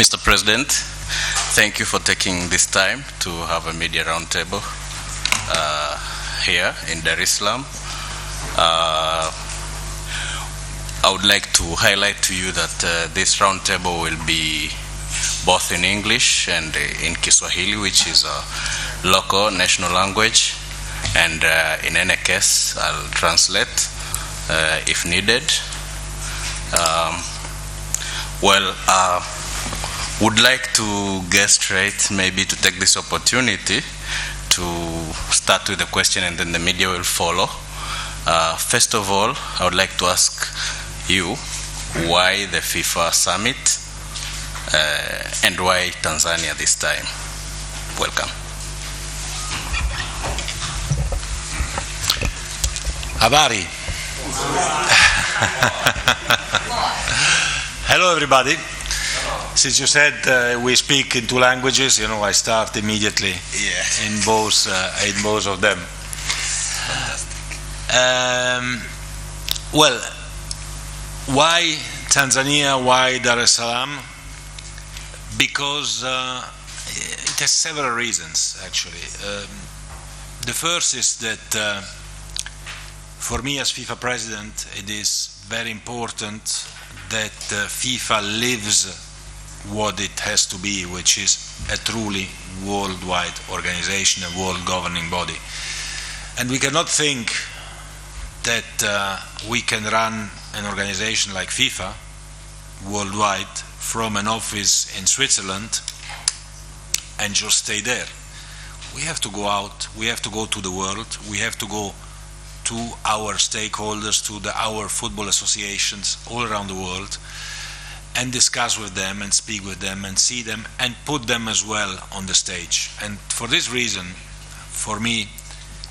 Mr. President, thank you for taking this time to have a media roundtable here in Dar es Salaam. I would like to highlight to you that this roundtable will be both in English and in Kiswahili, which is a local national language, and in any case I'll translate if needed. Would like to get straight, maybe to take this opportunity to start with the question and then the media will follow. First of all, I would like to ask you why the FIFA summit and why Tanzania this time. Welcome. Habari. Hello everybody. Since you said we speak in two languages, you know, I start immediately in both of them. Well, why Tanzania? Why Dar es Salaam? Because it has several reasons, actually. The first is that for me as FIFA president, it is very important that FIFA lives what it has to be, which is a truly worldwide organization, a world governing body. And we cannot think that we can run an organization like FIFA worldwide from an office in Switzerland and just stay there. We have to go out, we have to go to the world, we have to go to our stakeholders, to our football associations all around the world, and discuss with them and speak with them and see them and put them as well on the stage. And for this reason, for me,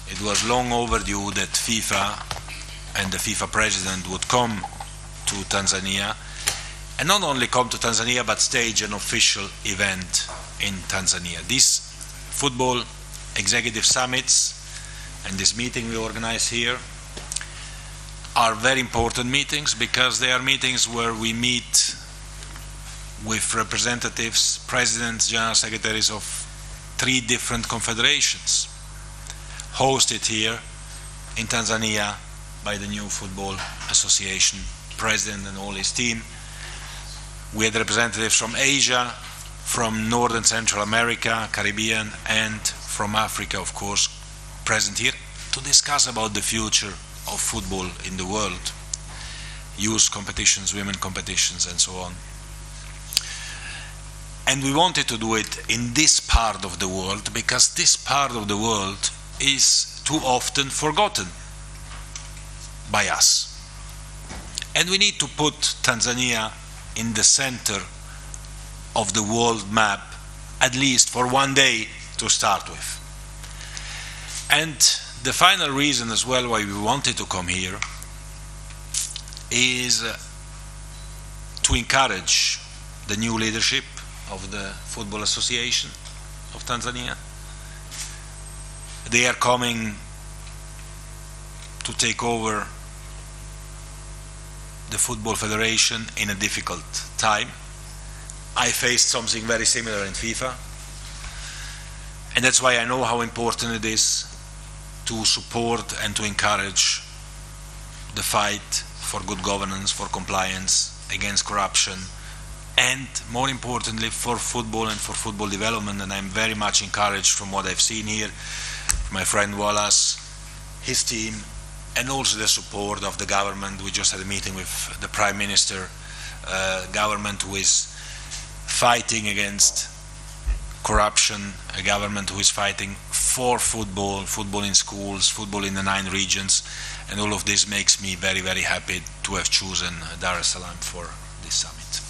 it was long overdue that FIFA and the FIFA president would come to Tanzania, and not only come to Tanzania but stage an official event in Tanzania. These football executive summits and this meeting we organize here are very important meetings, because they are meetings where we meet with representatives, presidents, general secretaries of 3 different confederations, hosted here in Tanzania by the new Football Association president and all his team. We had representatives from Asia, from North and Central America, Caribbean, and from Africa, of course, present here to discuss about the future of football in the world, youth competitions, women competitions, and so on. And we wanted to do it in this part of the world because this part of the world is too often forgotten by us. And we need to put Tanzania in the center of the world map, at least for one day to start with. And the final reason as well why we wanted to come here is to encourage the new leadership of the Football Association of Tanzania. They are coming to take over the Football Federation in a difficult time. I faced something very similar in FIFA, and that's why I know how important it is to support and to encourage the fight for good governance, for compliance, against corruption, and more importantly for football and for football development. And I'm very much encouraged from what I've seen here, my friend Wallace, his team, and also the support of the government. We just had a meeting with the Prime Minister, government who is fighting against corruption, a government who is fighting for football, football in schools, football in the 9 regions, and all of this makes me very, very happy to have chosen Dar es Salaam for this summit.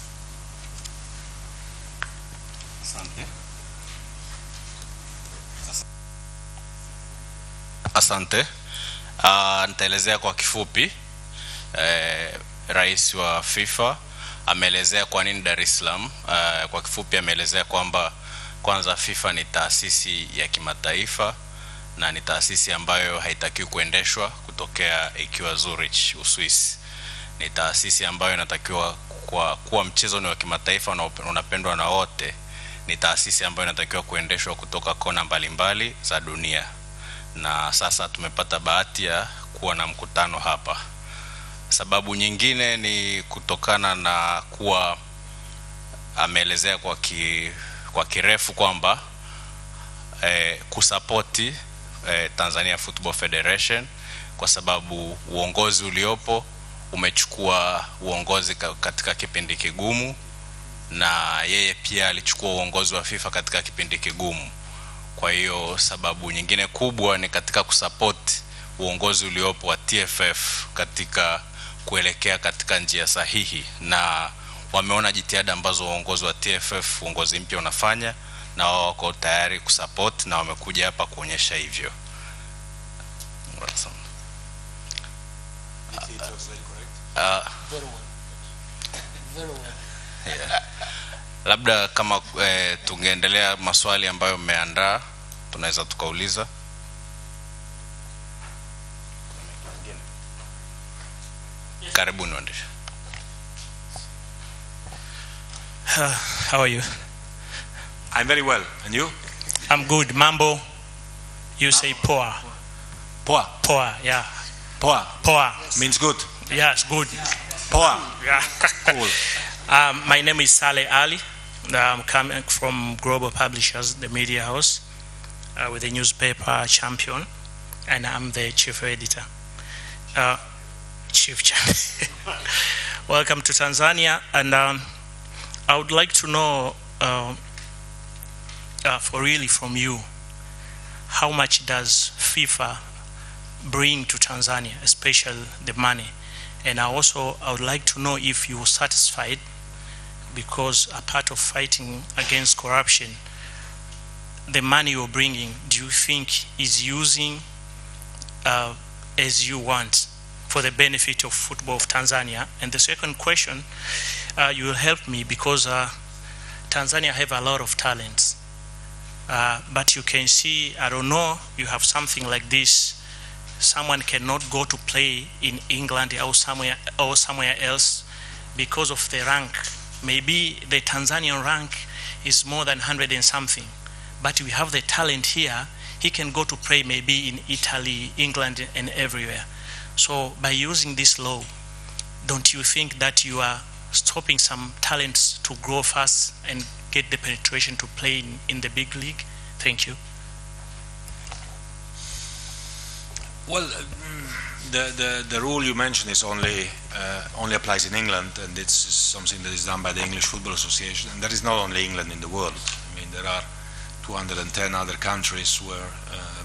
Asante. Nitaelezea kwa kifupi. Rais wa FIFA ameelezea kwa nini Dar es Salaam. Kwa kifupi ameelezea kwamba kwanza FIFA ni taasisi ya kimataifa na ni taasisi ambayo haitakiwi kuendeshwa kutokea ikiwa Zurich, Uswisi. Ni taasisi ambayo inatakiwa kwa kuwa mchezo ni wa kimataifa na unapendwa na wote, ni taasisi ambayo inatakiwa kuendeshwa kutoka kona mbalimbali za dunia. Na sasa tumepata bahati ya kuwa na mkutano hapa. Sababu nyingine ni kutokana na kuwa ameelezea kwa kirefu kwamba kusapoti Tanzania Football Federation kwa sababu uongozi uliopo umechukua uongozi katika kipindi kigumu, na yeye pia alichukua uongozi wa FIFA katika kipindi kigumu. Kwa hiyo sababu nyingine kubwa ni katika kusupport uongozi uliopo wa TFF katika kuelekea katika njia sahihi, na wameona jitihada ambazo uongozi wa TFF, uongozi mpya unafanya, na wao wako tayari kusupport na wamekuja hapa kuonyesha hivyo. Yeah. Labda kama tungeendelea maswali ambayo mmeandaa, tunaweza tukauliza. Karibuni waandishi. How are you? I'm very well. And you? I'm good. Mambo, you say poa. Poa. Poa, yeah. Poa. Poa. Means good. Yes, good. Poa. Yeah. Cool. My name is Saleh Ali. I'm coming from Global Publishers, the media house, with the newspaper Champion, and I'm the chief editor. Welcome to Tanzania, and I would like to know, from you, how much does FIFA bring to Tanzania, especially the money? And I would like to know if you're satisfied, because a part of fighting against corruption, the money you're bringing, do you think is using as you want for the benefit of football of Tanzania? And the second question, you will help me, because Tanzania have a lot of talents, but you can see, I don't know, you have something like this. Someone cannot go to play in England or somewhere else because of the rank. Maybe the Tanzanian rank is more than 100 and something, but we have the talent here. He can go to play maybe in Italy, England, and everywhere. So by using this law, don't you think that you are stopping some talents to grow fast and get the penetration to play in the big league? Thank you. Well, the rule you mentioned is only applies in England, and it's something that is done by the English Football Association. And there is not only England in the world. I mean, there are 210 other countries where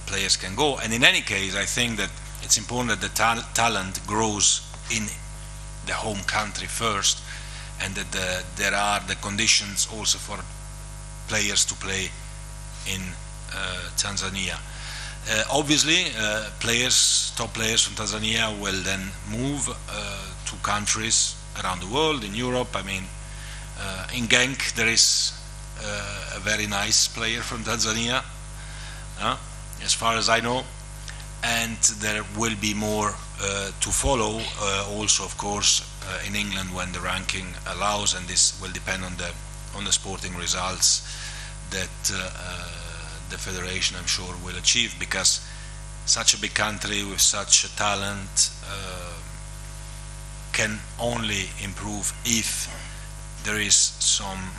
players can go. And in any case, I think that it's important that the talent grows in the home country first, and that there are the conditions also for players to play in Tanzania. Obviously, top players from Tanzania will then move to countries around the world, in Europe. I mean, in Genk there is a very nice player from Tanzania, as far as I know, and there will be more to follow, also of course in England when the ranking allows, and this will depend on the sporting results that the federation, I'm sure, will achieve, because such a big country with such a talent can only improve if there is some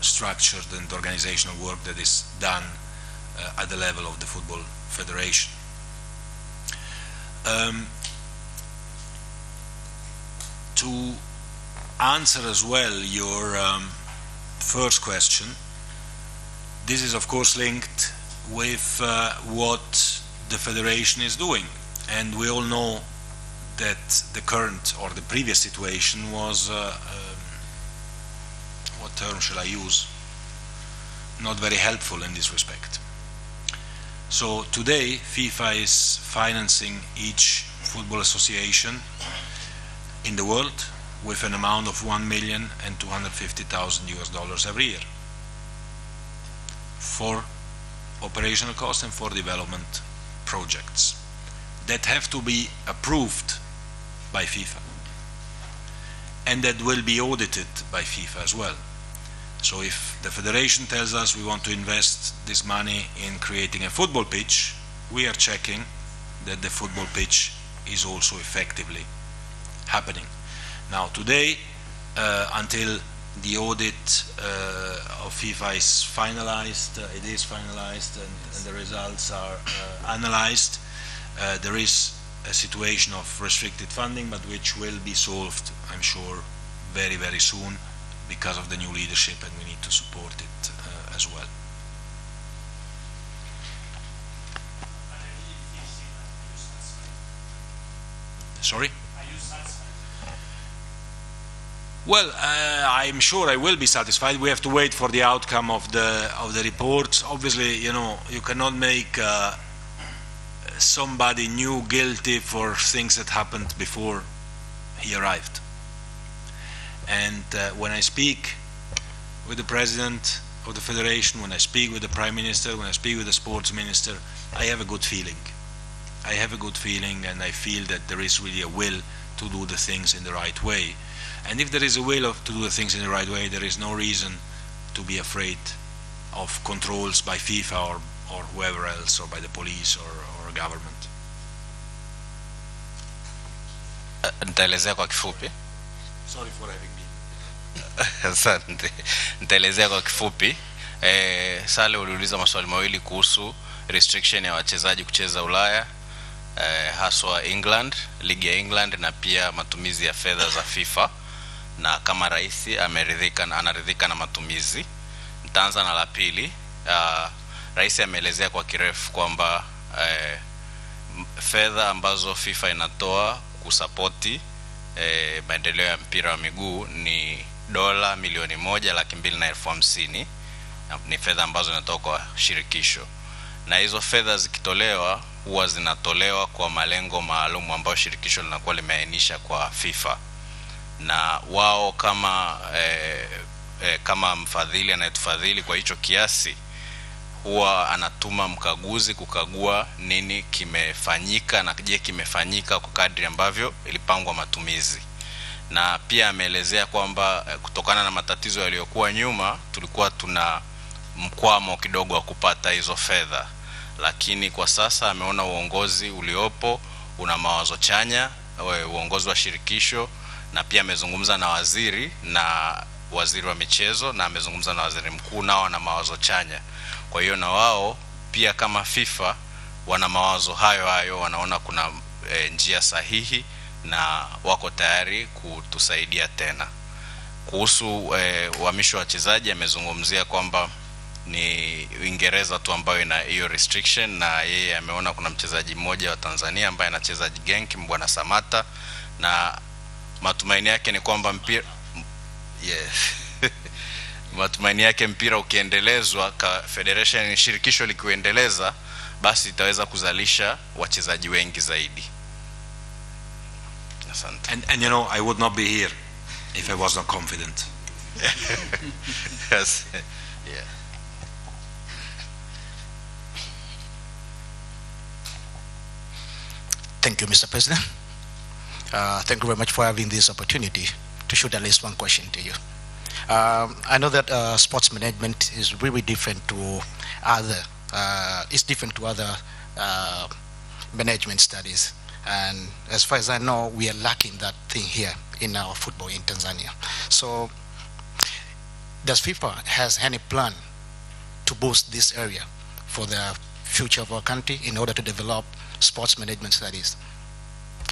structured and organizational work that is done at the level of the football federation. To answer as well your first question, this is of course linked with what the federation is doing, and we all know that the current or the previous situation was what term shall I use, not very helpful in this respect. So today FIFA is financing each football association in the world with an amount of $1,250,000 every year for operational costs and for development projects that have to be approved by FIFA. and that will be audited by FIFA as well. So if the federation tells us we want to invest this money in creating a football pitch, we are checking that the football pitch is also effectively happening. Now today, until the audit of FIFA is finalized, it is finalized, and the results are analyzed, there is a situation of restricted funding, but which will be solved, I'm sure, very, very soon because of the new leadership, and we need to support it as well. Sorry? Well, I'm sure I will be satisfied. We have to wait for the outcome of the reports. Obviously, you know, you cannot make somebody new guilty for things that happened before he arrived. And when I speak with the president of the federation, when I speak with the prime minister, when I speak with the sports minister, I have a good feeling. I have a good feeling, and I feel that there is really a will to do the things in the right way. And if there is a will to do the things in the right way, there is no reason to be afraid of controls by FIFA or whoever else, or by the police or government. Nitaelezea kwa kifupi. Sorry for having been. Asante. Nitaelezea kwa kifupi. Sale uliuliza maswali mawili kuhusu restriction ya wachezaji kucheza Ulaya, haswa England, ligi ya England, na pia matumizi ya fedha za FIFA, na kama rais anaridhika na matumizi. Nitaanza na la pili. Rais ameelezea kwa kirefu kwamba fedha ambazo FIFA inatoa kusapoti maendeleo ya mpira wa miguu ni dola milioni 1,250,000. Ni fedha ambazo zinatoka kwa shirikisho, na hizo fedha zikitolewa huwa zinatolewa kwa malengo maalum ambayo shirikisho linakuwa limeainisha kwa FIFA, na wao kama mfadhili anayetufadhili kwa hicho kiasi huwa anatuma mkaguzi kukagua nini kimefanyika, na je kimefanyika kwa kadri ambavyo ilipangwa matumizi. Na pia ameelezea kwamba kutokana na matatizo yaliyokuwa nyuma tulikuwa tuna mkwamo kidogo wa kupata hizo fedha, lakini kwa sasa ameona uongozi uliopo una mawazo chanya, uongozi wa shirikisho, na pia amezungumza na waziri wa michezo, na amezungumza na waziri mkuu, nao na mawazo chanya. Kwa hiyo na wao pia kama FIFA wana mawazo hayo, wanaona kuna njia sahihi na wako tayari kutusaidia tena. Kuhusu uhamisho wa wachezaji, amezungumzia kwamba ni Uingereza tu ambayo ina hiyo restriction, na yeye ameona kuna mchezaji mmoja wa Tanzania ambaye anacheza Genk, Mbwana Samata, na matumaini yake ni kwamba mpira matumaini yake mpira ukiendelezwa, federation, shirikisho likiendeleza, basi itaweza kuzalisha wachezaji wengi zaidi. Asante. And you know, I would not be here if I was not confident. Yes. Yeah. Thank you, Mr. President. Thank you very much for having this opportunity to shoot at least one question to you. I know that sports management is really different to other management studies, and as far as I know, we are lacking that thing here in our football in Tanzania. So, does FIFA has any plan to boost this area for the future of our country in order to develop sports management studies?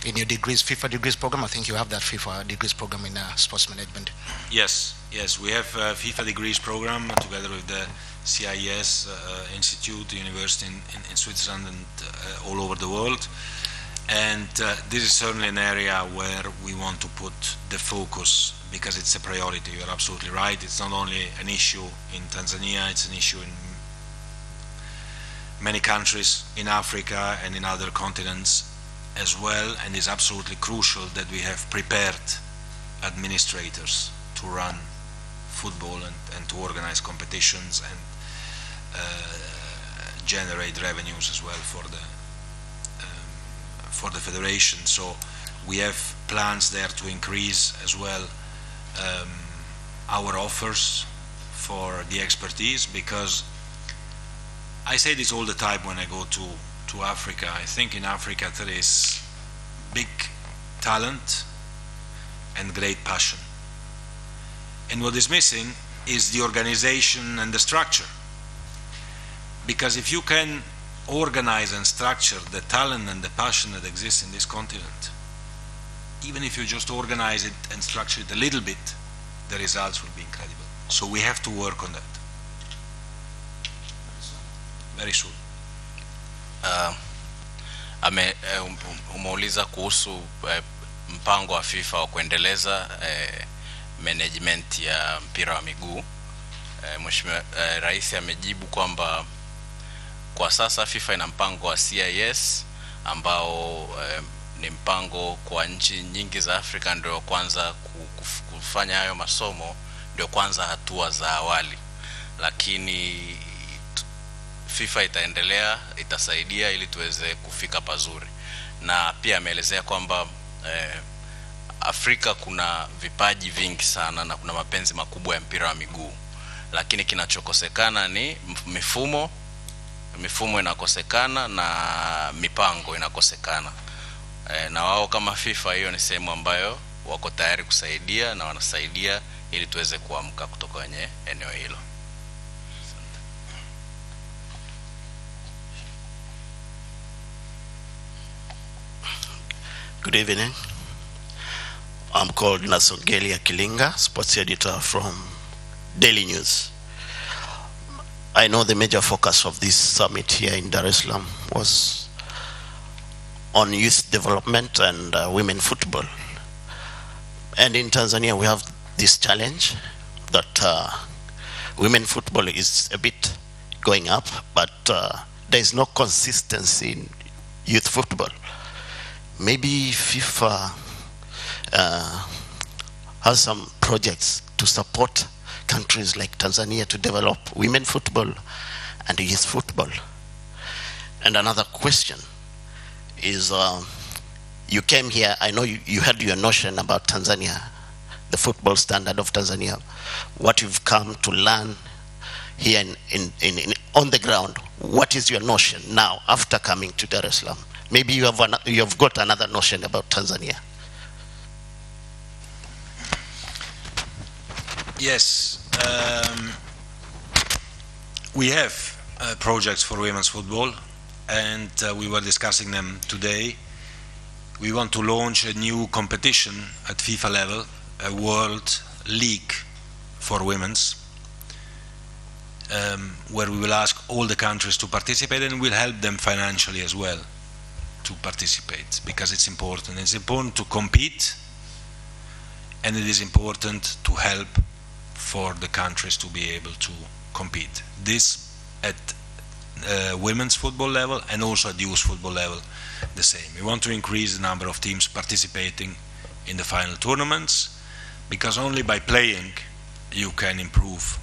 In your degrees, FIFA degrees program, I think you have that FIFA degrees program in sports management. Yes, we have a FIFA degrees program together with the CIS Institute, university in Switzerland, and all over the world. And this is certainly an area where we want to put the focus, because it's a priority. You're absolutely right. It's not only an issue in Tanzania, it's an issue in many countries in Africa and in other continents as well, and it's absolutely crucial that we have prepared administrators to run football and to organize competitions and generate revenues as well for the federation. So we have plans there to increase as well our offers for the expertise, because I say this all the time when I go to Africa. I think in Africa there is big talent and great passion. And what is missing is the organization and the structure. Because if you can organize and structure the talent and the passion that exists in this continent, even if you just organize it and structure it a little bit, the results will be incredible. So we have to work on that. Very soon. Umeuliza kuhusu mpango wa FIFA wa kuendeleza management ya mpira wa miguu. Mheshimiwa Rais amejibu kwamba kwa sasa FIFA ina mpango wa CIS ambao ni mpango kwa nchi nyingi za Afrika, ndio kwanza kufanya hayo masomo, ndio kwanza hatua za awali, lakini FIFA itaendelea, itasaidia ili tuweze kufika pazuri. Na pia ameelezea kwamba Afrika kuna vipaji vingi sana na kuna mapenzi makubwa ya mpira wa miguu, lakini kinachokosekana ni mifumo inakosekana na mipango inakosekana. Na wao kama FIFA, hiyo ni sehemu ambayo wako tayari kusaidia na wanasaidia ili tuweze kuamka kutoka kwenye eneo hilo. Good evening. I'm called Nasongelia Kilinga, sports editor from Daily News. I know the major focus of this summit here in Dar es Salaam was on youth development and women football. And in Tanzania we have this challenge that women football is a bit going up, but there is no consistency in youth football. Maybe FIFA has some projects to support countries like Tanzania to develop women football and youth football. And another question is, you came here, I know you had your notion about Tanzania, the football standard of Tanzania, what you've come to learn here on the ground. What is your notion now after coming to Dar es Salaam? Maybe you have got another notion about Tanzania. Yes, we have projects for women's football, and we were discussing them today. We want to launch a new competition at FIFA level, a World League for women's, where we will ask all the countries to participate, and we'll help them financially as well to participate, because it's important. It's important to compete, and it is important to help for the countries to be able to compete. This at women's football level and also at youth football level the same. We want to increase the number of teams participating in the final tournaments, because only by playing you can improve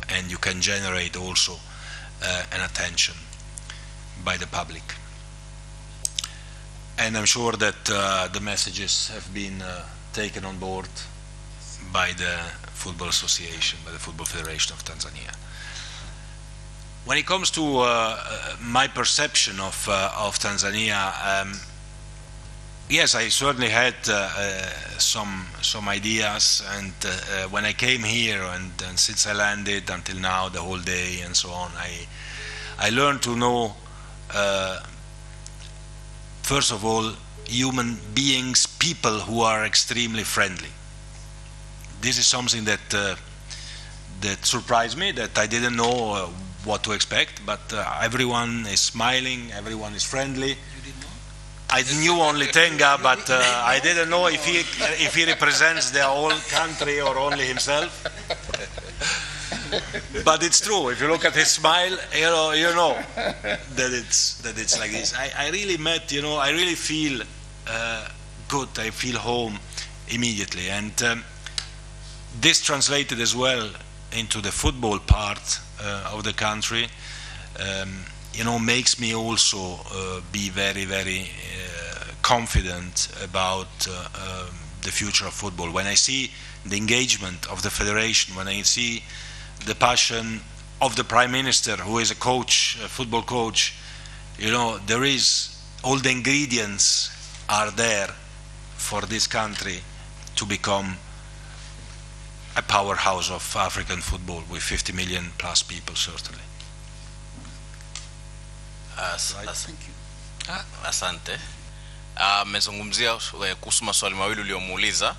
and you can generate also an attention by the public. And I'm sure that the messages have been taken on board by the Football Association, by the Football Federation of Tanzania. When it comes to my perception of Tanzania, yes, I certainly had some ideas, and when I came here and since I landed until now, the whole day and so on, I learned to know, first of all, human beings, people who are extremely friendly. This is something that surprised me, that I didn't know what to expect, but everyone is smiling, everyone is friendly. You didn't know? I knew only Tenga, but I didn't know if he represents the whole country or only himself. But it's true. If you look at his smile, you know that it's like this. I really met, I really feel good. I feel home immediately, and this translated as well into the football part of the country. Makes me also be very, very confident about the future of football. When I see the engagement of the federation, when I see the passion of the Prime Minister, who is a coach, a football coach, you know, there is, all the ingredients are there for this country to become a powerhouse of African football with 50 million plus people, certainly. Asante. Amezungumzia kuhusu maswali mawili uliomuuliza,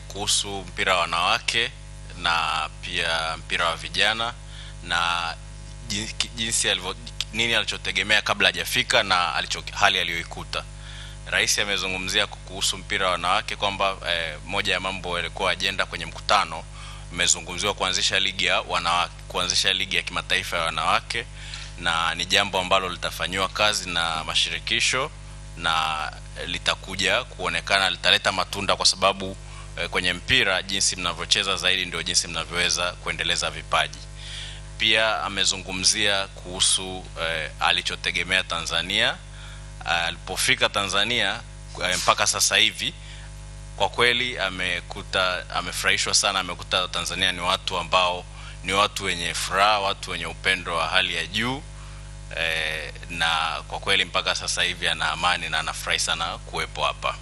kuhusu mpira wa wanawake na pia mpira wa vijana, na jinsi nini alichotegemea kabla hajafika na hali aliyoikuta. Rais amezungumzia kuhusu mpira wa wanawake kwamba moja ya mambo yalikuwa ajenda kwenye mkutano imezungumziwa kuanzisha ligi ya wanawake, kuanzisha ligi ya kimataifa ya wanawake, na ni jambo ambalo litafanywa kazi na mashirikisho na litakuja kuonekana litaleta matunda, kwa sababu kwenye mpira jinsi mnavyocheza zaidi ndio jinsi mnavyoweza kuendeleza vipaji. Pia amezungumzia kuhusu alichotegemea Tanzania alipofika Tanzania mpaka sasa hivi. Kwa kweli amefurahishwa sana, amekuta Tanzania ni watu ambao ni watu wenye furaha, watu wenye upendo wa hali ya juu, na kwa kweli mpaka sasa hivi ana amani na anafurahi sana kuwepo hapa.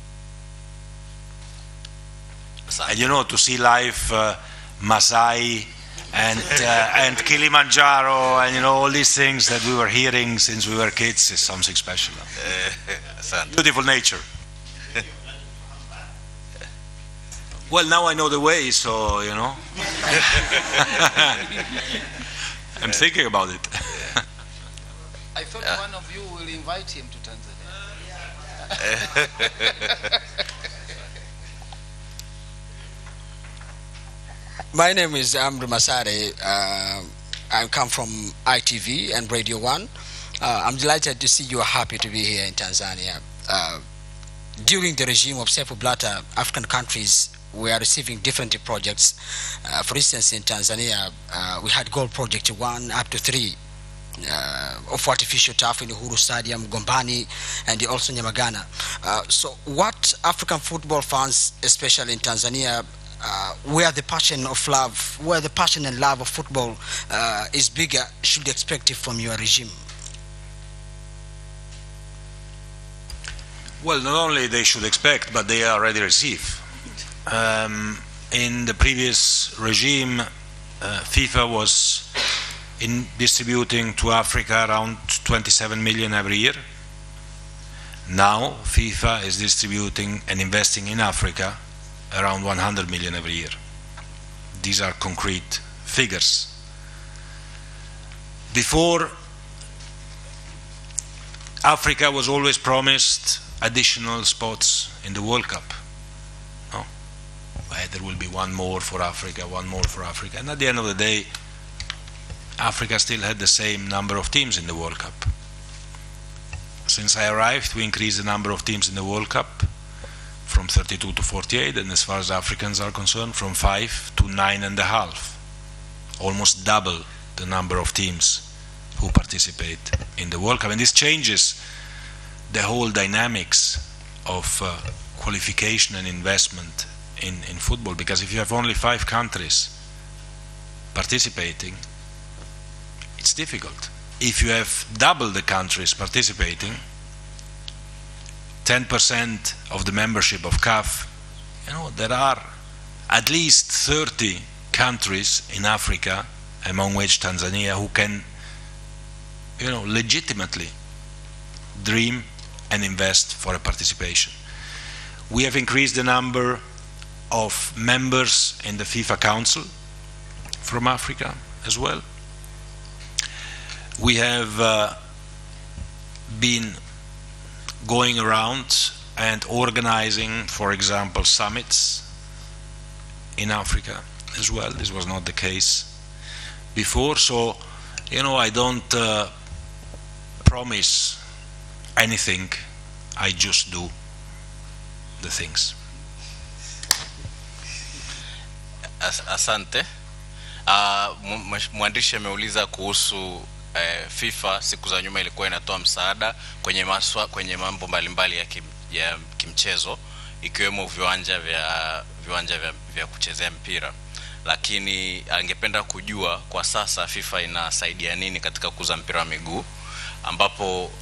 And you know, to see live Masai and Kilimanjaro and, you know, all these things that we were hearing since we were kids is something special. Beautiful nature. Well, now I know the way, so, you know. I'm thinking about it. I thought one of you will invite him to Tanzania. My name is Amr Masare. I come from ITV and Radio 1. I'm delighted to see you are happy to be here in Tanzania. During the regime of Seif Blatter, African countries were receiving different projects. For instance, in Tanzania, we had Gold Project 1 up to 3 of artificial turf in Uhuru Stadium, Gombani, and also Nyamagana. So what African football fans, especially in Tanzania, where the passion and love of football is bigger, should expect it from your regime? Well, not only they should expect, but they already receive. In the previous regime, FIFA was distributing to Africa around 27 million every year. Now FIFA is distributing and investing in Africa around 100 million every year. These are concrete figures. Before, Africa was always promised additional spots in the World Cup. No? There will be one more for Africa, and at the end of the day, Africa still had the same number of teams in the World Cup. Since I arrived, we increased the number of teams in the World Cup from 32 to 48, and as far as Africans are concerned, from 5 to 9.5. Almost double the number of teams who participate in the World Cup. And this changes the whole dynamics of qualification and investment in football, because if you have only 5 countries participating, it's difficult. If you have double the countries participating, 10% of the membership of CAF, you know, there are at least 30 countries in Africa, among which Tanzania, who can, you know, legitimately dream and invest for a participation. We have increased the number of members in the FIFA Council from Africa as well. We have been going around and organizing, for example, summits in Africa as well. This was not the case before. So, you know, I don't promise anything, I just do the things. Asante. Mwandishi ameuliza kuhusu FIFA siku za nyuma ilikuwa inatoa msaada kwenye mambo mbalimbali ya kimchezo, ikiwemo viwanja vya kuchezea mpira, lakini angependa kujua kwa sasa FIFA inasaidia nini katika kukuza mpira wa miguu, ambapo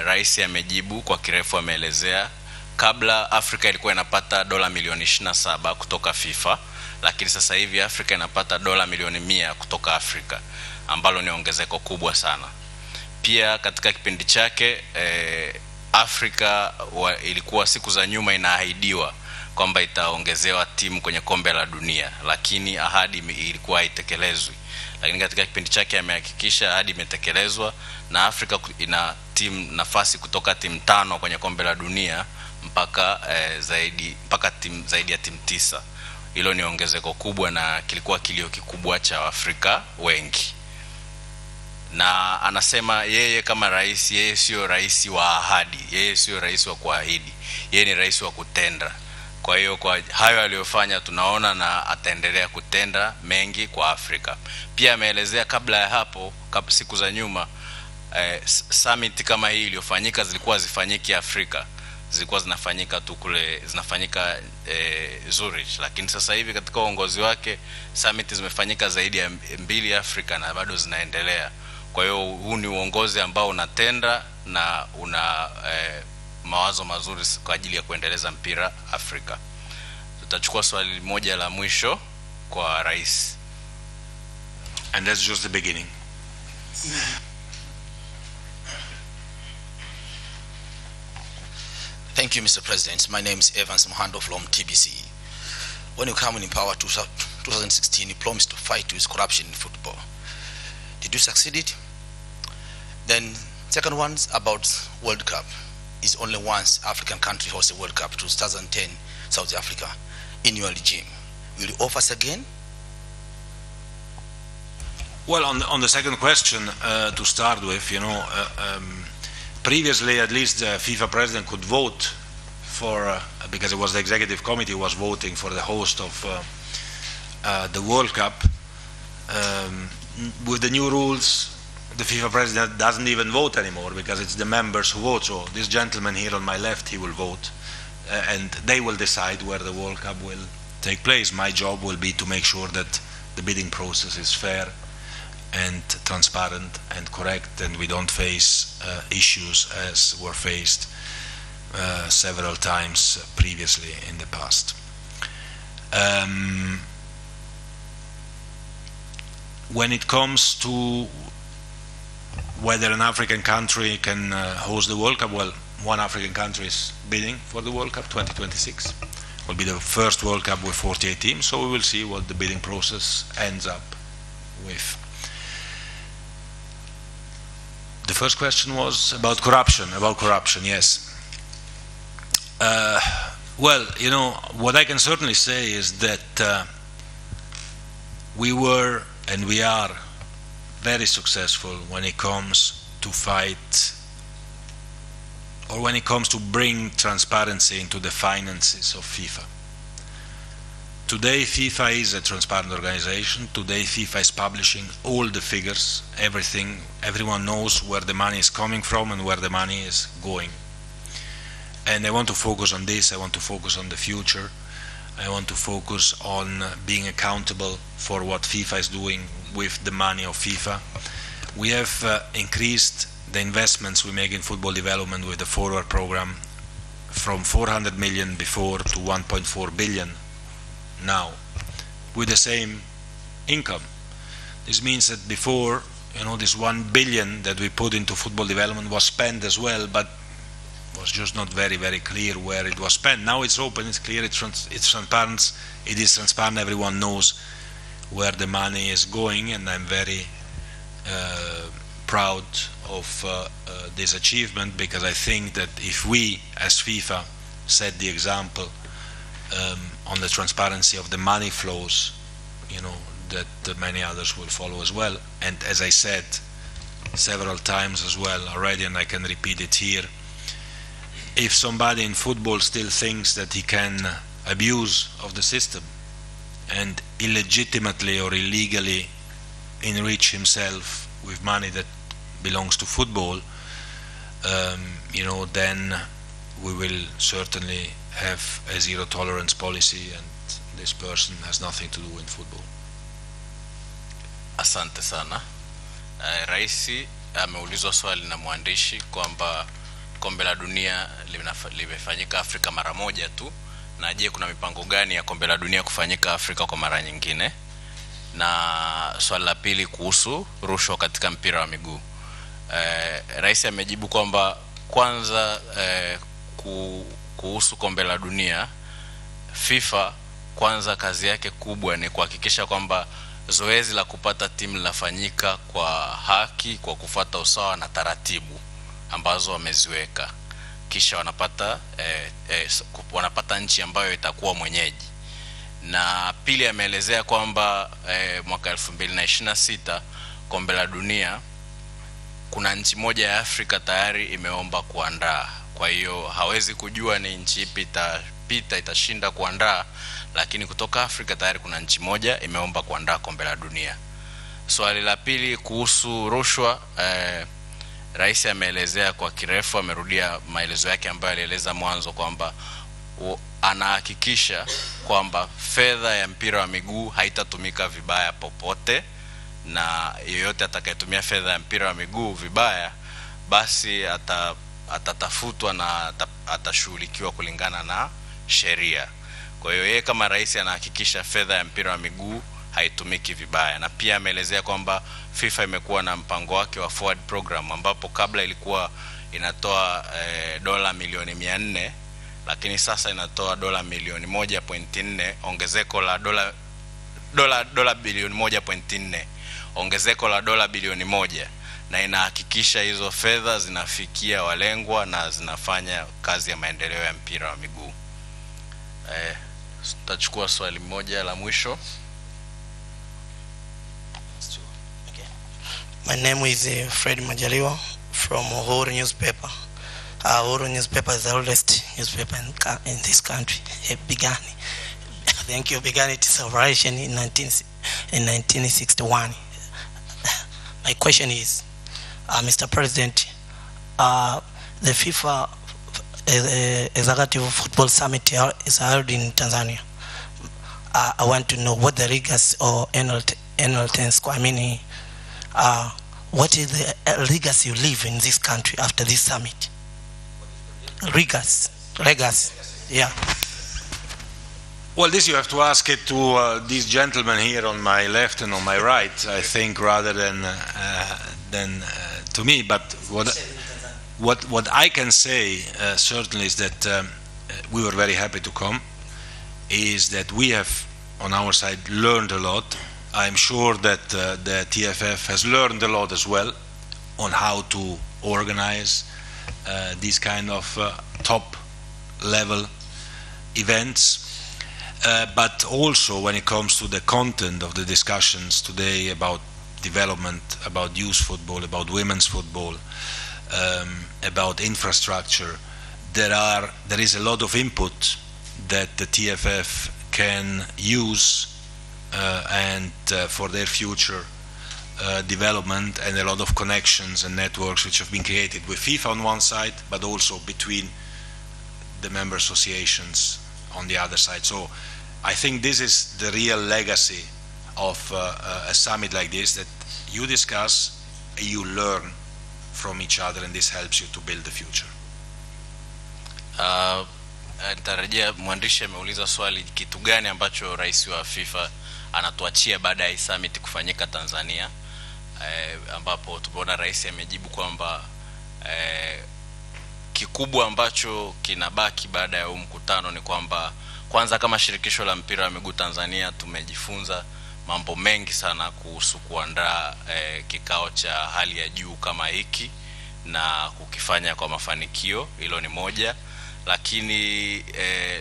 Rais amejibu kwa kirefu, ameelezea kabla Afrika ilikuwa inapata dola milioni 27 kutoka FIFA, lakini sasa hivi Afrika inapata dola milioni 100 kutoka Afrika, ambalo ni ongezeko kubwa sana. Pia katika kipindi chake Afrika ilikuwa siku za nyuma inaahidiwa kwamba itaongezewa timu kwenye kombe la dunia, lakini ahadi ilikuwa haitekelezwi. Lakini katika kipindi chake amehakikisha ahadi imetekelezwa, na Afrika ina timu nafasi kutoka timu 5 kwenye kombe la dunia mpaka zaidi ya timu 9. Hilo ni ongezeko kubwa na kilikuwa kilio kikubwa cha Afrika wengi. Na anasema yeye kama rais, yeye sio rais wa ahadi, yeye sio rais wa kuahidi, yeye ni rais wa kutenda. Kwa hiyo kwa hayo aliyofanya tunaona na ataendelea kutenda mengi kwa Afrika. Pia ameelezea kabla ya hapo, siku za nyuma, summit kama hii iliyofanyika zilikuwa zifanyiki Afrika, zilikuwa zinafanyika tu kule, zinafanyika Zurich, lakini sasa hivi katika uongozi wake summit zimefanyika zaidi ya 2 Afrika na bado zinaendelea. Kwa hiyo huu ni uongozi ambao unatenda na una mawazo mazuri kwa ajili ya kuendeleza mpira Afrika. Tutachukua swali moja la mwisho kwa Rais. And that's just the beginning. Thank you, Mr. President. My name is Evans Mohando from TBC. When you come in power 2016, you promised to fight with corruption in football. Did you succeed it? Then, second one about World Cup. Is only once African country hosts a World Cup, 2010 South Africa, in your regime. Will you offer us again? Well, on the second question, to start with, previously at least the FIFA president could vote for, because it was the executive committee was voting for the host of the World Cup. With the new rules, the FIFA president doesn't even vote anymore because it's the members who vote. So this gentleman here on my left, he will vote, and they will decide where the World Cup will take place. My job will be to make sure that the bidding process is fair and transparent and correct, and we don't face issues as were faced several times previously in the past. When it comes to whether an African country can host the World Cup, well, one African country is bidding for the World Cup 2026. It will be the first World Cup with 48 teams, so we will see what the bidding process ends up with. The first question was about corruption. Yes. Well, what I can certainly say is that we were and we are very successful when it comes to fight, or when it comes to bring transparency into the finances of FIFA. Today FIFA is a transparent organization. Today FIFA is publishing all the figures, everything. Everyone knows where the money is coming from and where the money is going. And I want to focus on this. I want to focus on the future. I want to focus on being accountable for what FIFA is doing with the money of FIFA. We have increased the investments we make in football development with the Forward program from 400 million before to 1.4 billion now, with the same income. This means that before, this 1 billion that we put into football development was spent as well, but was just not very, very clear where it was spent. Now it's open, it's clear, it's transparent. It is transparent. Everyone knows where the money is going, and I'm very proud of this achievement, because I think that if we, as FIFA, set the example on the transparency of the money flows, that many others will follow as well. And as I said several times as well already, and I can repeat it here, if somebody in football still thinks that he can abuse of the system and illegitimately or illegally enrich himself with money that belongs to football, then we will certainly have a zero tolerance policy and this person has nothing to do in football. Asante sana. Rais ameulizwa swali na mwandishi kwamba kombe la dunia limefanyika Afrika mara moja tu, na je, kuna mipango gani ya kombe la dunia kufanyika Afrika kwa mara nyingine? Na swali la pili kuhusu rushwa katika mpira wa miguu. Rais amejibu kwamba kwanza kuhusu kombe la dunia, FIFA kwanza kazi yake kubwa ni kuhakikisha kwamba zoezi la kupata timu linafanyika kwa haki, kwa kufuata usawa na taratibu ambazo wameziweka. Kisha wanapata nchi ambayo itakuwa mwenyeji. Na pili ameelezea kwamba mwaka 2026 kombe la dunia kuna nchi moja ya Afrika tayari imeomba kuandaa. Kwa hiyo hawezi kujua ni nchi ipi itashinda kuandaa, lakini kutoka Afrika tayari kuna nchi moja imeomba kuandaa kombe la dunia. Swali la pili kuhusu rushwa, Rais ameelezea kwa kirefu, amerudia maelezo yake ambayo alieleza mwanzo kwamba anahakikisha kwamba fedha ya mpira wa miguu haitatumika vibaya popote, na yeyote atakayetumia fedha ya mpira wa miguu vibaya basi atatafutwa na atashughulikiwa kulingana na sheria. Kwa hiyo yeye kama rais anahakikisha fedha ya mpira wa miguu haitumiki vibaya. Na pia ameelezea kwamba FIFA imekuwa na mpango wake wa forward program, ambapo kabla ilikuwa inatoa dola milioni 400, lakini sasa inatoa dola milioni 1.4, ongezeko la dola bilioni 1.4, ongezeko la dola bilioni 1, na inahakikisha hizo fedha zinafikia walengwa na zinafanya kazi ya maendeleo ya mpira wa miguu. Tutachukua swali moja la mwisho. My name is Fred Majaliwa from Uhuru newspaper. Uhuru newspaper is the oldest newspaper in this country. It began its operation in 1961. My question is, Mr. President, the FIFA Executive Football Summit is held in Tanzania. I want to know what the legacy or annual things. I mean, what is the legacy you live in this country after this summit? Legacy, yeah. Well, this you have to ask it to these gentlemen here on my left and on my right, I think, rather than to me. But what I can say certainly is that we were very happy to come. Is that we have on our side learned a lot. I'm sure that the TFF has learned a lot as well on how to organize these kind of top level events. But also when it comes to the content of the discussions today about development, about youth football, about women's football, about infrastructure, there is a lot of input that the TFF can use and for their future development, and a lot of connections and networks which have been created with FIFA on one side, but also between the member associations on the other side. So I think this is the real legacy of a summit like this, that you discuss, you learn from each other, and this helps you to build the future. Nitarejea, mwandishi ameuliza swali, kitu gani ambacho rais wa FIFA anatuachia baada ya summit kufanyika Tanzania, ambapo tumeona rais amejibu kwamba kikubwa ambacho kinabaki baada ya mkutano ni kwamba kwanza, kama shirikisho la mpira wa miguu Tanzania tumejifunza mambo mengi sana kuhusu kuandaa kikao cha hali ya juu kama hiki na kukifanya kwa mafanikio. Hilo ni moja. Lakini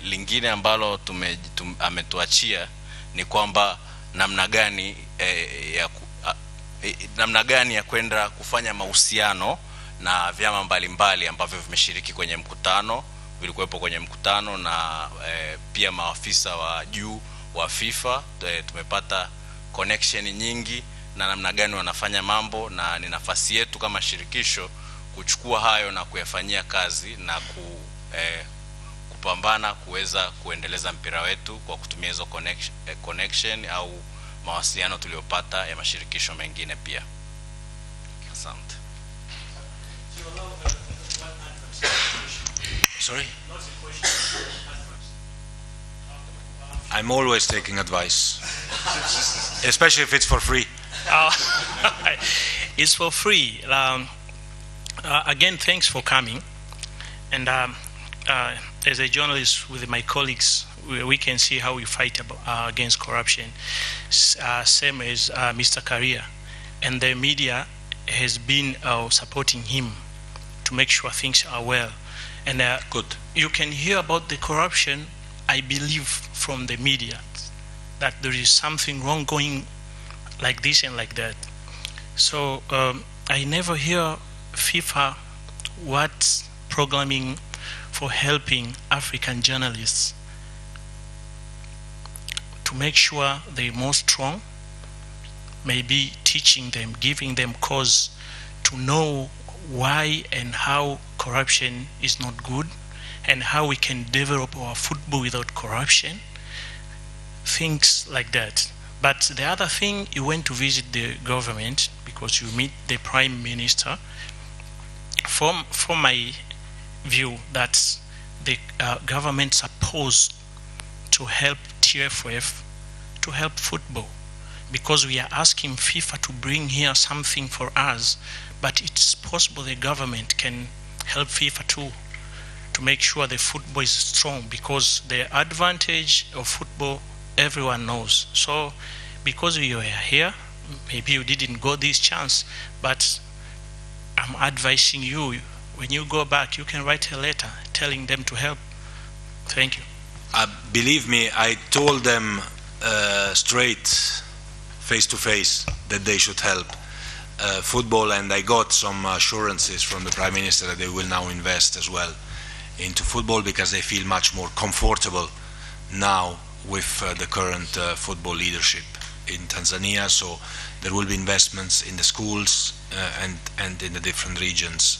lingine ambalo ametuachia ni kwamba namna gani ya kwenda kufanya mahusiano na vyama mbalimbali ambavyo vimeshiriki kwenye mkutano, vilikuwepo kwenye mkutano, na pia maafisa wa juu wa FIFA. Tumepata connection nyingi na namna gani wanafanya mambo, na ni nafasi yetu kama shirikisho kuchukua hayo na kuyafanyia kazi na kupambana kuweza kuendeleza mpira wetu kwa kutumia hizo connection au mawasiliano tuliyopata ya mashirikisho mengine pia. Asante. Sorry? I'm always taking advice, especially if it's for free. It's for free. Again, thanks for coming. And as a journalist with my colleagues, we can see how we fight against corruption, same as Mr. Karia. And the media has been supporting him to make sure things are well. And good. You can hear about the corruption, I believe, from the media, that there is something wrong going like this and like that. So I never hear FIFA what programming for helping African journalists to make sure they're more strong, maybe teaching them, giving them cause to know why and how corruption is not good and how we can develop our football without corruption, things like that. But the other thing, you went to visit the government because you meet the Prime Minister. From my view, that the government supposed to help TFF to help football, because we are asking FIFA to bring here something for us, but it's possible the government can help FIFA too to make sure the football is strong, because the advantage of football everyone knows. So because we are here, maybe you didn't go this chance, but I'm advising you, when you go back, you can write a letter telling them to help. Thank you. Believe me, I told them straight, face to face, that they should help football, and I got some assurances from the Prime Minister that they will now invest as well into football, because they feel much more comfortable now with the current football leadership in Tanzania. So there will be investments in the schools and in the different regions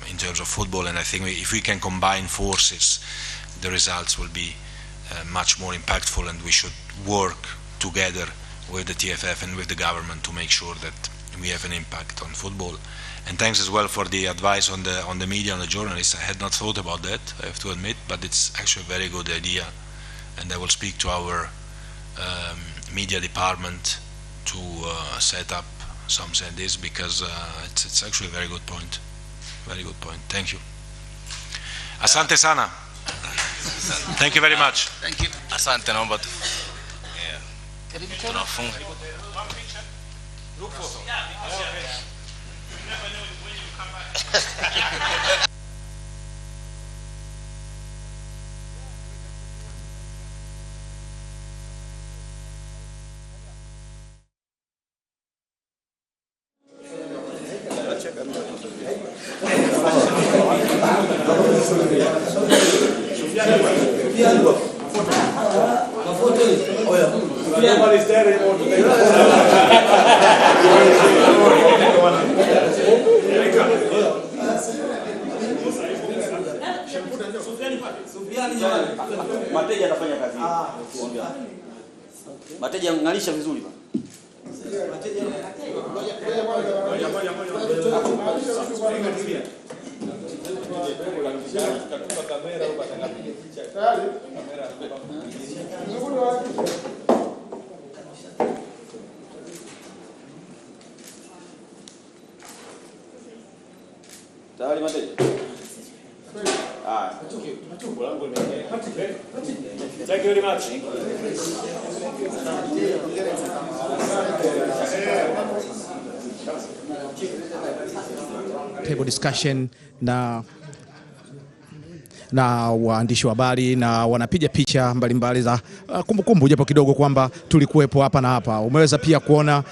in terms of football, and I think if we can combine forces, the results will be much more impactful, and we should work together with the TFF and with the government to make sure that we have an impact on football. And thanks as well for the advice on the media and the journalists. I had not thought about that, I have to admit, but it's actually a very good idea, and I will speak to our media department to set up something like this, because it's actually a very good point. Very good point. Thank you. Asante sana. Thank you very much. Thank you. Asante, naomba tunafunga. Mateja anafanya kazi. Mateja ngalisha vizuri bwana. Tayari mateja. Thank you very much. Table discussion na waandishi wa habari, na wanapiga picha mbalimbali za kumbukumbu japo kidogo kwamba tulikuwepo hapa na hapa. Umeweza pia kuona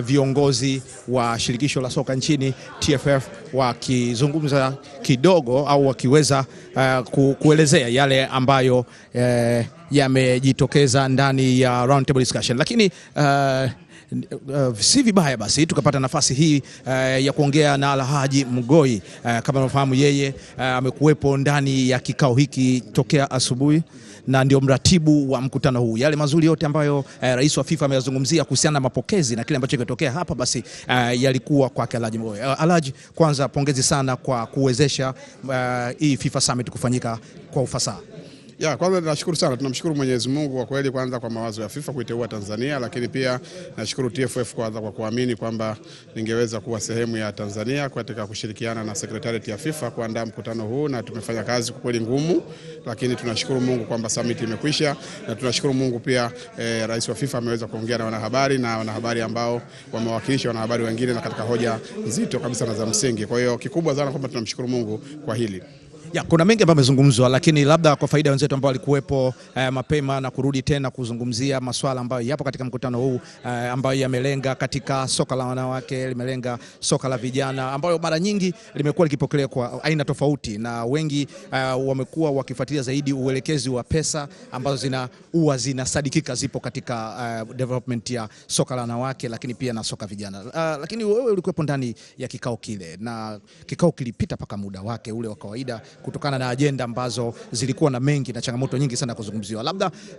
viongozi wa shirikisho la soka nchini TFF wakizungumza kidogo au wakiweza kuelezea yale ambayo yamejitokeza ndani ya round table discussion, lakini si vibaya basi tukapata nafasi hii ya kuongea na Alhaji Mgoi. Kama unafahamu yeye amekuwepo ndani ya kikao hiki tokea asubuhi na ndio mratibu wa mkutano huu. Yale mazuri yote ambayo rais wa FIFA ameyazungumzia kuhusiana na mapokezi na kile ambacho kimetokea hapa basi yalikuwa kwa Alhaji Mgoi. Alhaji, kwanza pongezi sana kwa kuwezesha hii FIFA Summit kufanyika kwa ufasaha. Ya, kwanza tunashukuru sana, tunamshukuru Mwenyezi Mungu kwa kweli, kwanza kwa mawazo ya FIFA kuiteua Tanzania, lakini pia nashukuru TFF kwanza kwa kuamini kwamba ningeweza kuwa sehemu ya Tanzania katika kushirikiana na Secretariat ya FIFA kuandaa mkutano huu, na tumefanya kazi kwa kweli ngumu, lakini tunashukuru Mungu kwamba summit imekwisha, na tunashukuru Mungu pia rais wa FIFA ameweza kuongea na wanahabari ambao wamewakilisha wanahabari wengine na katika hoja nzito kabisa na za msingi. Kwa hiyo kikubwa sana kwamba tunamshukuru Mungu kwa hili. Ya, kuna mengi ambayo yamezungumzwa, lakini labda kwa faida wenzetu ambao walikuwepo mapema na kurudi tena kuzungumzia masuala ambayo yapo katika mkutano huu ambayo yamelenga katika soka la wanawake, limelenga soka la vijana ambayo mara nyingi limekuwa likipokelewa kwa aina tofauti, na wengi wamekuwa wakifuatilia zaidi uelekezi wa pesa ambazo zinasadikika zipo katika development ya soka la wanawake, lakini pia na soka vijana. Lakini wewe ulikuwepo ndani ya kikao kile, na kikao kilipita paka muda wake ule wa kawaida kutokana na ajenda ambazo zilikuwa na mengi na changamoto nyingi sana kuzungumziwa.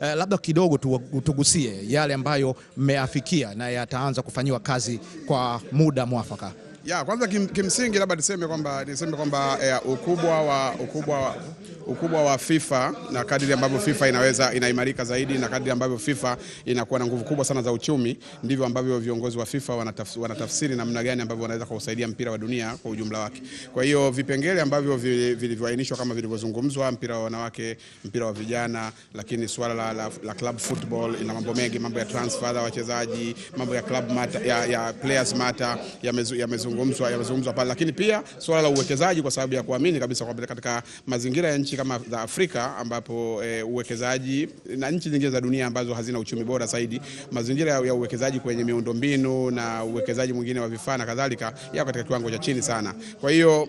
Labda kidogo tugusie yale ambayo mmeafikia na yataanza kufanywa kazi kwa muda mwafaka. Ya, kwanza kimsingi labda niseme kwamba ukubwa wa FIFA na kadri ambavyo FIFA inaimarika zaidi na kadri ambavyo FIFA inakuwa na nguvu kubwa sana za uchumi, ndivyo ambavyo viongozi wa FIFA wanatafsiri namna gani ambavyo wanaweza kusaidia mpira wa dunia kwa ujumla wake. Kwa hiyo vipengele ambavyo vilivyoainishwa kama vilivyozungumzwa, mpira wa wanawake, mpira wa vijana, lakini swala la club football ina mambo mengi, mambo ya transfer za wachezaji, mambo ya club matter, ya players matter yamezungumzwa pale, lakini pia swala la uwekezaji, kwa sababu ya kuamini kabisa kwamba katika mazingira ya nchi kama za Afrika ambapo uwekezaji na nchi nyingine za dunia ambazo hazina uchumi bora zaidi, mazingira ya uwekezaji kwenye miundombinu na uwekezaji mwingine wa vifaa na kadhalika yako katika kiwango cha chini sana. Kwa hiyo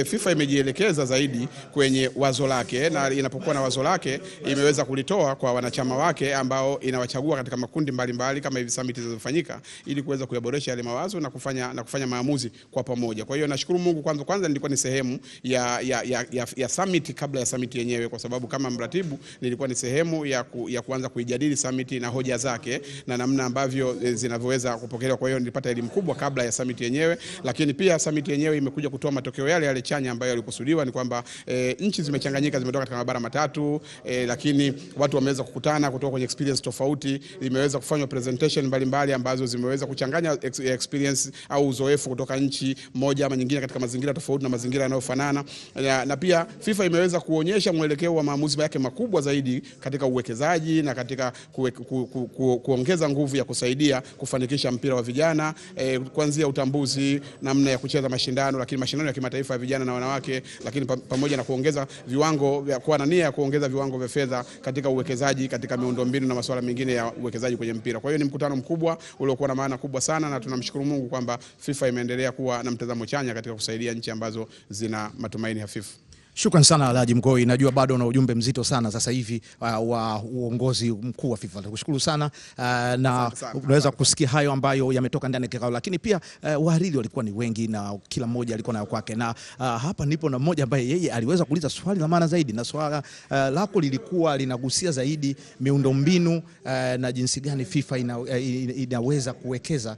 FIFA imejielekeza zaidi kwenye wazo lake, na inapokuwa na wazo lake imeweza kulitoa kwa wanachama wake ambao inawachagua katika makundi mbalimbali kama hivi summit zinazofanyika, ili kuweza kuyaboresha yale mawazo na kufanya maamuzi kwa pamoja. Kwa hiyo nashukuru Mungu kwanza nilikuwa ni sehemu ya summit kabla ya summit yenyewe, kwa sababu kama mratibu nilikuwa ni sehemu ya kuanza kuijadili summit na hoja zake na namna ambavyo zinavyoweza kupokelewa. Kwa hiyo nilipata elimu kubwa kabla ya summit yenyewe, lakini pia summit yenyewe imekuja kutoa matokeo yale chanya ambayo yalikusudiwa. Ni kwamba nchi zimechanganyika, zimetoka katika mabara matatu, lakini watu wameweza kukutana kutoka kwenye experience tofauti, imeweza kufanywa presentation mbalimbali ambazo zimeweza kuchanganya experience au uzoefu kutoka nchi moja ama nyingine katika mazingira tofauti na mazingira yanayofanana, na pia FIFA imeweza kuonyesha mwelekeo wa maamuzi yake makubwa zaidi katika uwekezaji na katika kuongeza nguvu ya kusaidia kufanikisha mpira wa vijana, kuanzia utambuzi, namna ya kucheza mashindano, lakini mashindano ya kimataifa ya vijana na wanawake, lakini pamoja na kuongeza viwango vya kuwa na nia ya kuongeza viwango vya fedha katika uwekezaji katika miundombinu na masuala mengine ya uwekezaji kwenye mpira. Kwa hiyo ni mkutano mkubwa uliokuwa na maana kubwa sana, na tunamshukuru Mungu kwamba FIFA imeendelea kuwa na mtazamo chanya katika kusaidia nchi ambazo zina matumaini hafifu. Shukrani sana Alhaji Mgoi, najua bado una ujumbe mzito sana sasa hivi wa uongozi mkuu wa FIFA. Nakushukuru sana na unaweza kusikia hayo ambayo yametoka ndani ya kikao, lakini pia wahariri walikuwa ni wengi na kila mmoja alikuwa nayo kwake, na hapa nipo na mmoja ambaye yeye aliweza kuuliza swali la maana zaidi, na swala lako lilikuwa linagusia zaidi miundombinu na jinsi gani FIFA inaweza kuwekeza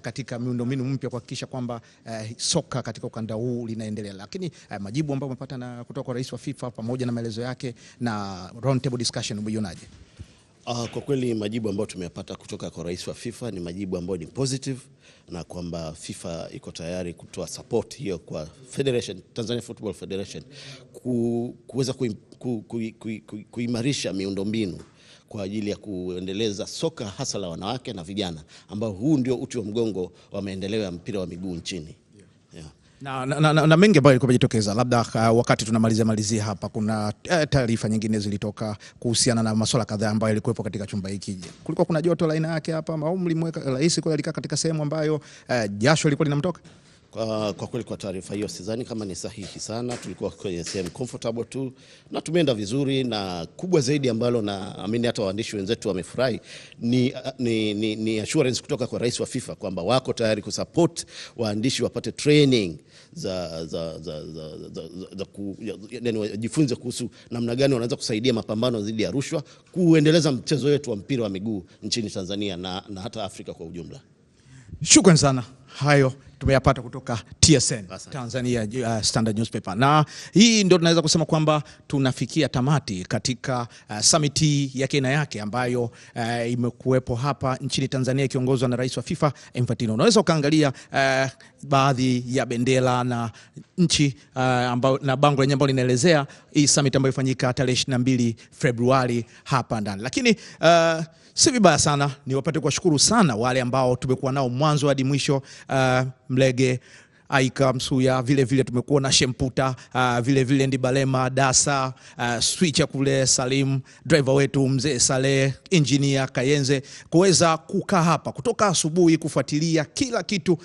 katika miundombinu mpya kuhakikisha kwamba soka katika ukanda huu linaendelea. Lakini majibu ambayo umepata na kutoka kwa rais wa FIFA pamoja na maelezo yake na round table discussion, umeionaje? Kwa kweli majibu ambayo tumeyapata kutoka kwa rais wa FIFA ni majibu ambayo ni positive, na kwamba FIFA iko tayari kutoa support hiyo kwa Federation, Tanzania Football Federation, kuweza kuimarisha miundombinu kwa ajili ya kuendeleza soka hasa la wanawake na vijana, ambao huu ndio uti wa mgongo wa maendeleo ya mpira wa miguu nchini. Na mengi ambayo yalikuwa yajitokeza. Labda wakati tunamalizia hapa, kuna taarifa nyingine zilitoka kuhusiana na masuala kadhaa ambayo yalikuwepo katika chumba hiki. Kulikuwa kuna joto la aina yake hapa, au mlimweka rais kwa alikaa katika sehemu ambayo jasho lilikuwa linamtoka? Kwa kweli kwa taarifa hiyo sidhani kama ni sahihi sana. Tulikuwa kwenye sehemu comfortable tu na tumeenda vizuri, na kubwa zaidi ambalo naamini hata waandishi wenzetu wamefurahi ni assurance kutoka kwa Rais wa FIFA kwamba wako tayari kusupport waandishi wapate training jifunze kuhusu namna gani wanaweza kusaidia mapambano dhidi ya rushwa, kuendeleza mchezo wetu wa mpira wa miguu nchini Tanzania na hata Afrika kwa ujumla. Shukrani sana. Hayo tumeyapata kutoka TSN, Tanzania Standard Newspaper. Na hii ndio tunaweza kusema kwamba tunafikia tamati katika summit ya kina yake ambayo imekuwepo hapa nchini Tanzania ikiongozwa na Rais wa FIFA Infantino. Unaweza ukaangalia baadhi ya bendera na nchi na bango lenyewe ambalo linaelezea hii summit ambayo ifanyika tarehe 22 Februari hapa ndani. Lakini si vibaya sana niwapate kuwashukuru sana wale ambao tumekuwa nao mwanzo hadi mwisho. Mlege, Aika, Msuya, vile vile tumekuwa na Shemputa, vile vile Ndibalema, Dasa, Switcha kule, Salim, driver wetu Mzee Saleh, engineer Kayenze, kuweza kukaa hapa kutoka asubuhi kufuatilia kila kitu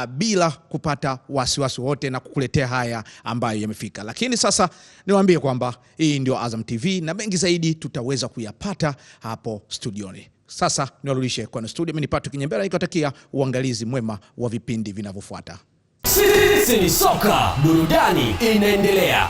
bila kupata wasiwasi wote na kukuletea haya ambayo yamefika. Lakini sasa niwaambie kwamba hii ndio Azam TV na mengi zaidi tutaweza kuyapata hapo studioni. Sasa niwarudishe kwa studio. Mimi ni Patrick Nyembera nikatakia uangalizi mwema wa vipindi vinavyofuata. Sisi ni Soka, burudani inaendelea.